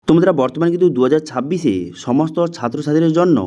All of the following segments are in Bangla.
তো বন্ধুরা বর্তমানে কিন্তু 2026-এ সমস্ত ছাত্রছাত্রীদের জন্য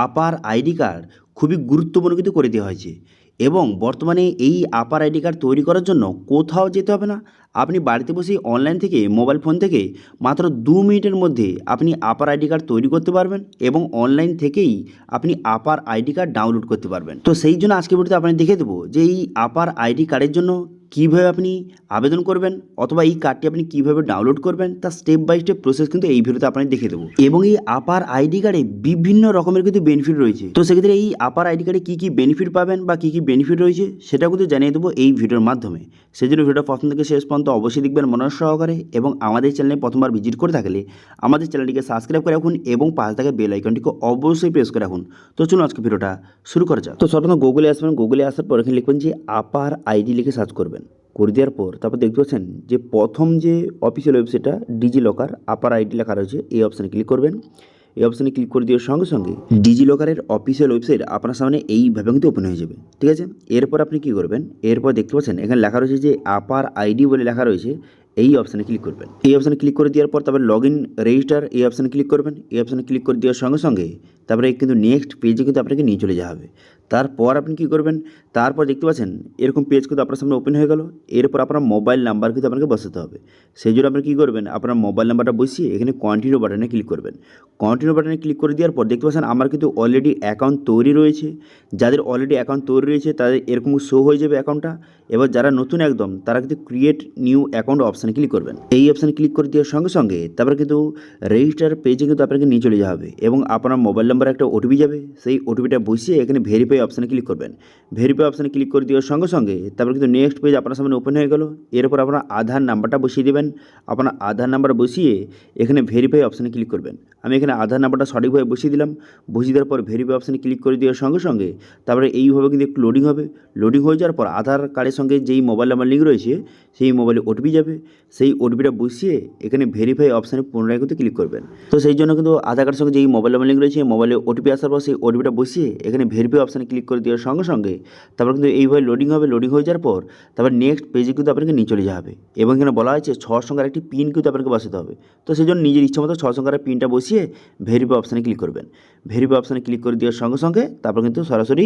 আপার আইডি কার্ড খুবই গুরুত্বপূর্ণ কিন্তু করে দেওয়া হয়েছে। এবং বর্তমানে এই আপার আইডি কার্ড তৈরি করার জন্য কোথাও যেতে হবে না। আপনি বাড়িতে বসেই অনলাইন থেকে মোবাইল ফোন থেকে মাত্র 2 মিনিটের মধ্যে আপনি আপার আইডি কার্ড তৈরি করতে পারবেন এবং অনলাইন থেকেই আপনি আপার আইডি কার্ড ডাউনলোড করতে পারবেন। তো সেই জন্য আজকে ভিডিওতে আপনাকে দেখিয়ে দেবো যে এই আপার আইডি কার্ডের জন্য কীভাবে আপনি আবেদন করবেন অথবা এই কার্ডটি আপনি কীভাবে ডাউনলোড করবেন তার স্টেপ বাই স্টেপ প্রসেস কিন্তু এই ভিডিওতে আপনাকে দেখিয়ে দেবো। এবং এই আপার আইডি কার্ডে বিভিন্ন রকমের কিন্তু বেনিফিট রয়েছে। তো সেক্ষেত্রে এই আপার আইডি কার্ডে কী কী বেনিফিট পাবেন বা কী কী বেনিফিট রয়েছে সেটা কিন্তু জানিয়ে দেবো এই ভিডিওর মাধ্যমে। সেই জন্য ভিডিওটা প্রথম থেকে শেষ পর্যন্ত অবশ্যই দেখবেন মনোযোগ সহকারে এবং আমাদের চ্যানেলে প্রথমবার ভিজিট করে থাকলে আমাদের চ্যানেলটিকে সাবস্ক্রাইব করে রাখুন এবং পাশে থাকা বেল আইকনটিকে অবশ্যই প্রেস করে রাখুন। তো চলুন আজকে ভিডিওটা শুরু করা যাক। তো সর্বপ্রথম গুগলে আসবেন, গুগলে আসার পর এখানে লিখবেন যে আপার আইডি লিখে সার্চ করবেন। করে দেওয়ার পর তারপর দেখতে পাচ্ছেন যে প্রথম যে অফিসিয়াল ওয়েবসাইটটা ডিজি লকার আপার আইডি লেখা রয়েছে, এই অপশানে ক্লিক করবেন। এই অপশানে ক্লিক করে দেওয়ার সঙ্গে সঙ্গে ডিজি লকারের অফিসিয়াল ওয়েবসাইট আপনার সামনে এইভাবে কিন্তু ওপেন হয়ে যাবে, ঠিক আছে। এরপর আপনি কী করবেন, এরপর দেখতে পাচ্ছেন এখানে লেখা রয়েছে যে আপার আইডি বলে লেখা রয়েছে, এই অপশানে ক্লিক করবেন। এই অপশানে ক্লিক করে দেওয়ার পর তারপর লগ ইন রেজিস্টার এই অপশানে ক্লিক করবেন। এই অপশানে ক্লিক করে দেওয়ার সঙ্গে সঙ্গে তারপরে কিন্তু নেক্সট পেজে কিন্তু আপনাকে নিয়ে চলে যাওয়া হবে। তারপর আপনি কী করবেন, তারপর দেখতে পাচ্ছেন এরকম পেজ কিন্তু আপনার সামনে ওপেন হয়ে গেল। এরপর আপনার মোবাইল নাম্বার কিন্তু আপনাকে বসাতে হবে। সেই জন্য আপনি কী করবেন, আপনার মোবাইল নাম্বারটা বসিয়ে এখানে কন্টিনিউ বাটনে ক্লিক করবেন। কন্টিনিউ বাটনে ক্লিক করে দেওয়ার পর দেখতে পাচ্ছেন আমার কিন্তু অলরেডি অ্যাকাউন্ট তৈরি রয়েছে। যাদের অলরেডি অ্যাকাউন্ট তৈরি রয়েছে তাদের এরকম শো হয়ে যাবে অ্যাকাউন্টটা। এবার যারা নতুন একদম তারা কিন্তু ক্রিয়েট নিউ অ্যাকাউন্ট অপশানে ক্লিক করবেন। এই অপশানে ক্লিক করে দেওয়ার সঙ্গে সঙ্গে তারপরে কিন্তু রেজিস্টার পেজে কিন্তু আপনাকে নিয়ে চলে যাওয়া হবে এবং আপনার মোবাইল নাম্বারে একটা ওটিপি যাবে। সেই ওটিপিটা বসিয়ে এখানে ভেরিফাই অপশানে ক্লিক করবেন। ভেরিফাই অপশানে ক্লিক করে দেওয়ার সঙ্গে সঙ্গে তারপরে কিন্তু নেক্সট পেজ আপনার সামনে ওপেন হয়ে গেল। এরপর আপনার আধার নাম্বারটা বসিয়ে দেবেন। আপনার আধার নাম্বার বসিয়ে এখানে ভেরিফাই অপশানে ক্লিক করবেন। আমি এখানে আধার নাম্বারটা সঠিকভাবে বসিয়ে দিলাম। বসিয়ে দেওয়ার পর ভেরিফাই অপশানে ক্লিক করে দেওয়ার সঙ্গে সঙ্গে তারপরে এইভাবে কিন্তু একটু লোডিং হবে। লোডিং হয়ে যাওয়ার পর আধার কার্ডের সঙ্গে যেই মোবাইল নাম্বার লিঙ্ক রয়েছে সেই মোবাইলে ওটিপি যাবে। সেই ওটিপিটা বসিয়ে এখানে ভেরিফাই অপশানে পুনরায় কিন্তু ক্লিক করবেন। তো সেই জন্য কিন্তু আধার কার্ডের সঙ্গে যেই মোবাইল নাম্বার লিঙ্ক রয়েছে মোবাইলে ওটিপি আসার পর সেই ওটিপিটা বসিয়ে এখানে ভেরিফাই অপশানে ক্লিক করে দেওয়ার সঙ্গে সঙ্গে তারপর কিন্তু এইভাবে লোডিং হবে। লোডিং হয়ে যাওয়ার পর তারপর নেক্সট পেজে কিন্তু আপনাকে নিয়ে চলে যাওয়া হবে এবং এখানে বলা হয়েছে 6 সংখ্যার একটি পিন কিন্তু আপনাকে বসাতে হবে। তো সেই জন্য নিজের ইচ্ছা মতো 6 সংখ্যার পিনটা বসিয়ে ভেরিফাই অপশানে ক্লিক করবেন। ভেরিফাই অপশানে ক্লিক করে দেওয়ার সঙ্গে সঙ্গে তারপর কিন্তু সরাসরি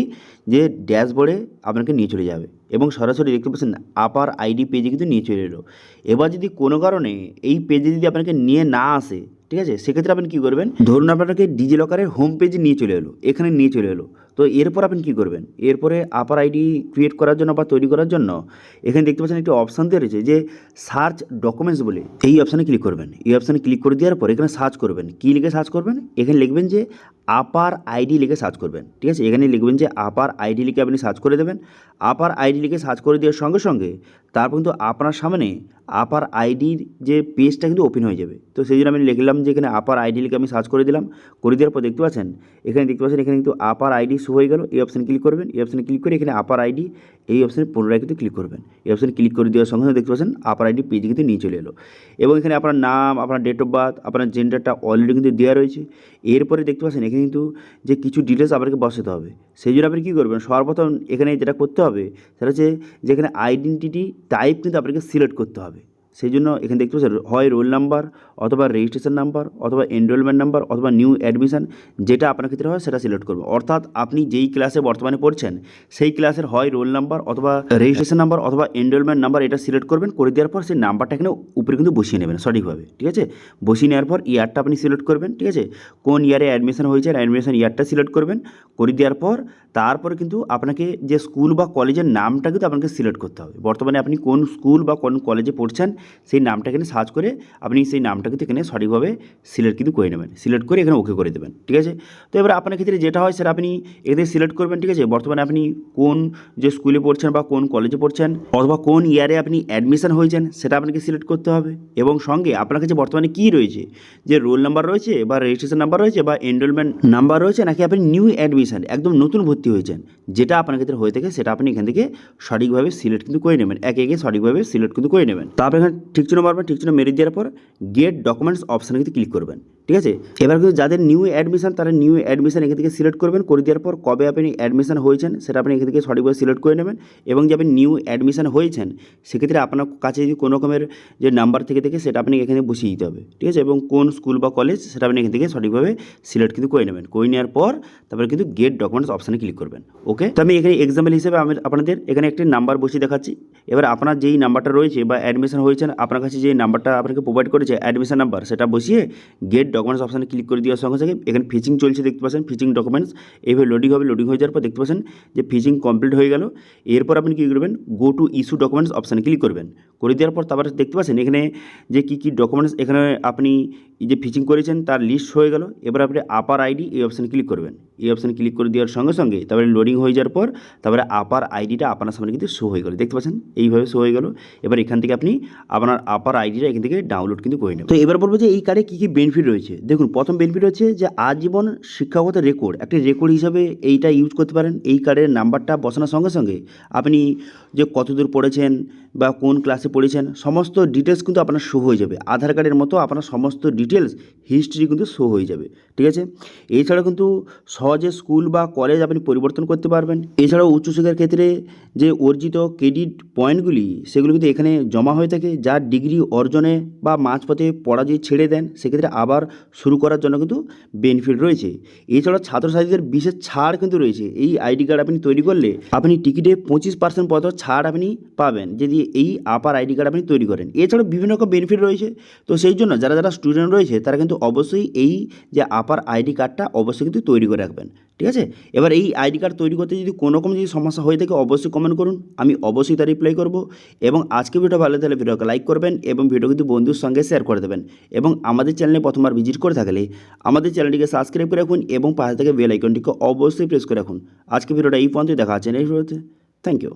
যে ড্যাশবোর্ডে আপনাকে নিয়ে চলে যাবে এবং সরাসরি দেখতে পাচ্ছেন আপার আইডি পেজে কিন্তু নিয়ে চলে এলো। এবার যদি কোনো কারণে এই পেজে যদি আপনাকে নিয়ে না আসে, ঠিক আছে, সেক্ষেত্রে আপনি কী করবেন, ধরুন আপনাকে ডিজি লকারের হোম পেজে নিয়ে চলে এলো, এখানে নিয়ে চলে এলো। তো এরপর আপনি কী করবেন, এরপরে আপার আইডি ক্রিয়েট করার জন্য বা তৈরি করার জন্য এখানে দেখতে পাচ্ছেন একটি অপশান দেওয়া রয়েছে যে সার্চ ডকুমেন্টস বলে, এই অপশানে ক্লিক করবেন। এই অপশানে ক্লিক করে দেওয়ার পর এখানে সার্চ করবেন। কী লিখে সার্চ করবেন, এখানে লিখবেন যে আপার আইডি লিখে সার্চ করবেন, ঠিক আছে। এখানে লিখবেন যে আপার আইডি লিখে আপনি সার্চ করে দেবেন। আপার আইডি লিখে সার্চ করে দেওয়ার সঙ্গে সঙ্গে তারপর কিন্তু আপনার সামনে আপার আইডির যে পেজটা কিন্তু ওপেন হয়ে যাবে। তো সেই জন্য আমি লিখলাম যে এখানে আপার আইডি লিখে আমি সার্চ করে দিলাম। করে দেওয়ার পর দেখতে পাচ্ছেন এখানে কিন্তু আপার আইডি শো হয়ে গেল। এই অপশানে ক্লিক করবেন। এই অপশানে ক্লিক করে এখানে আপার আইডি এই অপশানে পুনরায় কিন্তু ক্লিক করবেন। এই অপশানে ক্লিক করে দেওয়ার সঙ্গে সঙ্গে দেখতে পাচ্ছেন আপার আইডি পেজে কিন্তু নিয়ে চলে এলো এবং এখানে আপনার নাম, আপনার ডেট অফ বার্থ, আপনার জেন্ডারটা অলরেডি কিন্তু দেওয়া রয়েছে। এরপরে দেখতে পাচ্ছেন এখানে কিন্তু যে কিছু ডিটেলস আপনাকে বসাতে হবে। সেই জন্য আপনি কী করবেন, সর্বপ্রথম এখানে যেটা করতে হবে সেটা হচ্ছে যে এখানে আইডেন্টিটি টাইপ কিন্তু আপনাকে সিলেক্ট করতে হবে। সেই জন্য এখানে দেখতে পাচ্ছেন হয় রোল নাম্বার অথবা রেজিস্ট্রেশন নাম্বার অথবা এনরোলমেন্ট নাম্বার অথবা নিউ অ্যাডমিশন, যেটা আপনার ক্ষেত্রে হয় সেটা সিলেক্ট করবেন। অর্থাৎ আপনি যেই ক্লাসে বর্তমানে পড়ছেন সেই ক্লাসের হয় রোল নাম্বার অথবা রেজিস্ট্রেশন নাম্বার অথবা এনরোলমেন্ট নাম্বার এটা সিলেক্ট করবেন। করে দেওয়ার পর সেই নাম্বারটা এখানে উপরে কিন্তু বসিয়ে নেবেন সঠিকভাবে, ঠিক আছে। বসিয়ে নেওয়ার পর ইয়ারটা আপনি সিলেক্ট করবেন, ঠিক আছে। কোন ইয়ারে অ্যাডমিশন হয়েছে অ্যাডমিশন ইয়ারটা সিলেক্ট করবেন। করে দেওয়ার পর তারপরে কিন্তু আপনাকে যে স্কুল বা কলেজের নামটা কিন্তু আপনাকে সিলেক্ট করতে হবে। বর্তমানে আপনি কোন স্কুল বা কোন কলেজে পড়ছেন সেই নামটা এখানে সার্চ করে আপনি সেই নামটা কিন্তু এখানে সঠিকভাবে সিলেক্ট কিন্তু করে নেবেন। সিলেক্ট করে এখানে ওকে করে দেবেন, ঠিক আছে। তো এবার আপনার ক্ষেত্রে যেটা হয় সেটা আপনি এখানে সিলেক্ট করবেন, ঠিক আছে। বর্তমানে আপনি কোন যে স্কুলে পড়ছেন বা কোন কলেজে পড়ছেন অথবা কোন ইয়ারে আপনি অ্যাডমিশন হয়েছেন সেটা আপনাকে সিলেক্ট করতে হবে এবং সঙ্গে আপনার কাছে বর্তমানে কী রয়েছে, যে রোল নাম্বার রয়েছে বা রেজিস্ট্রেশন নাম্বার রয়েছে বা এনরোলমেন্ট নাম্বার রয়েছে, নাকি আপনি নিউ অ্যাডমিশন একদম নতুন ভর্তি হয়েছেন, যেটা আপনার ক্ষেত্রে হয়ে থাকে সেটা আপনি এখান থেকে সঠিকভাবে সিলেক্ট কিন্তু করে নেবেন। একে একে সঠিকভাবে সিলেক্ট কিন্তু করে নেবেন। তারপর এখানে ঠিক চিহ্ন মারবেন। ঠিক চিহ্ন মেরে দেওয়ার পর গেট ডকুমেন্টস অপশানে কিন্তু ক্লিক করবেন। ঠিক আছে। এবার কিন্তু যাদের নিউ অ্যাডমিশন তারা নিউ অ্যাডমিশন এখান থেকে সিলেক্ট করবেন, করে দেওয়ার পর কবে আপনি অ্যাডমিশন হয়েছেন সেটা আপনি এখান থেকে সঠিকভাবে সিলেক্ট করে নেবেন। এবং যে আপনি নিউ অ্যাডমিশন হয়েছেন সেক্ষেত্রে আপনার কাছে যদি কোনো রকমের যে নাম্বার থেকে থাকে সেটা আপনি এখানে বসিয়ে দিতে হবে, ঠিক আছে। এবং কোন স্কুল বা কলেজ সেটা আপনি এখান থেকে সঠিকভাবে সিলেক্ট কিন্তু করে নেবেন। করে নেওয়ার পর তারপরে কিন্তু গেট ডকুমেন্টস অপশানে ক্লিক করবেন। ওকে, তো আমি এখানে এক্সাম্পল হিসেবে আমি আপনাদের এখানে একটি নাম্বার বসিয়ে দেখাচ্ছি। এবার আপনার যেই নাম্বারটা রয়েছে বা অ্যাডমিশন হয়েছেন আপনার কাছে যে নাম্বারটা আপনাকে প্রোভাইড করেছে অ্যাডমিশন নাম্বার, সেটা বসিয়ে গেট ডকুমেন্টস অপশানে ক্লিক করে দেওয়ার সঙ্গে সঙ্গে এখানে ফিচিং চলছে দেখতে পাচ্ছেন, ফিচিং ডকুমেন্টস এইভাবে লোডিং হবে। লোডিং হয়ে যাওয়ার পর দেখতে পাচ্ছেন যে ফিচিং কমপ্লিট হয়ে গেল। এরপর আপনি কী করবেন, গো টু ইস্যু ডকুমেন্টস অপশানে ক্লিক করবেন। করে দেওয়ার পর তারপরে দেখতে পাচ্ছেন এখানে যে কী ডকুমেন্টস এখানে আপনি এই যে ফিচিং করেছেন তার লিস্ট হয়ে গেল। এবার আপনি আপার আইডি এই অপশানে ক্লিক করবেন। এই অপশানে ক্লিক করে দেওয়ার সঙ্গে সঙ্গে তারপরে লোডিং হয়ে যাওয়ার পর তারপরে আপার আইডিটা আপনার সামনে কিন্তু শো হয়ে গেল, দেখতে পাচ্ছেন এইভাবে শো হয়ে গেল। এবার এখান থেকে আপনি আপনার আপার আইডিটা এখান থেকে ডাউনলোড কিন্তু করে নেবেন। তো এবার বলবো যে এই কার্ডে কী কী বেনিফিট রয়েছে। দেখুন, প্রথম বেনিফিট হচ্ছে যে আজীবন শিক্ষাগত রেকর্ড, একটি রেকর্ড হিসাবে এইটা ইউজ করতে পারেন। এই কার্ডের নাম্বারটা বসানোর সঙ্গে সঙ্গে আপনি যে কতদূর পড়েছেন বা কোন ক্লাসে পড়েছেন সমস্ত ডিটেলস কিন্তু আপনার শো হয়ে যাবে। আধার কার্ডের মতো আপনার সমস্ত ডিটেলস হিস্ট্রি কিন্তু শো হয়ে যাবে, ঠিক আছে। এছাড়া কিন্তু সহজে স্কুল বা কলেজ আপনি পরিবর্তন করতে পারবেন। এছাড়াও উচ্চশিক্ষার ক্ষেত্রে যে অর্জিত ক্রেডিট পয়েন্টগুলি সেগুলো কিন্তু এখানে জমা হয়ে থাকে, যার ডিগ্রি অর্জনে বা মাঝপথে পড়া যদি ছেড়ে দেন সেক্ষেত্রে আবার শুরু করার জন্য কিন্তু বেনিফিট রয়েছে। এছাড়াও ছাত্রছাত্রীদের বিশেষ ছাড় কিন্তু রয়েছে। এই আইডি কার্ড আপনি তৈরি করলে আপনি টিকিটে 25% পর্যন্ত ছাড় আপনি পাবেন যদি এই আপার আইডি কার্ড আপনি তৈরি করেন। এছাড়াও বিভিন্ন রকম বেনিফিট রয়েছে। তো সেই জন্য যারা যারা স্টুডেন্ট রয়েছে তারা কিন্তু অবশ্যই এই যে আপার আইডি কার্ডটা অবশ্যই কিন্তু তৈরি করে রাখবেন, ঠিক আছে। এবার এই আইডি কার্ড তৈরি করতে যদি কোনো রকম যদি সমস্যা হয়ে থাকে অবশ্যই কমেন্ট করুন, আমি অবশ্যই তার রিপ্লাই করব। এবং আজকে ভিডিও ভালো তাহলে ভিডিওকে লাইক করবেন এবং ভিডিও কিন্তু বন্ধুর সঙ্গে শেয়ার করে দেবেন। এবং আমাদের চ্যানেলে প্রথমবার ভিজিট করে থাকলে আমাদের চ্যানেলটিকে সাবস্ক্রাইব করে রাখুন এবং পাশে থেকে বেল আইকনটিকে অবশ্যই প্রেস করে রাখুন। আজকে ভিডিওটা এই পর্যন্ত দেখা হচ্ছে নেক্সট ভিডিওতে। Thank you.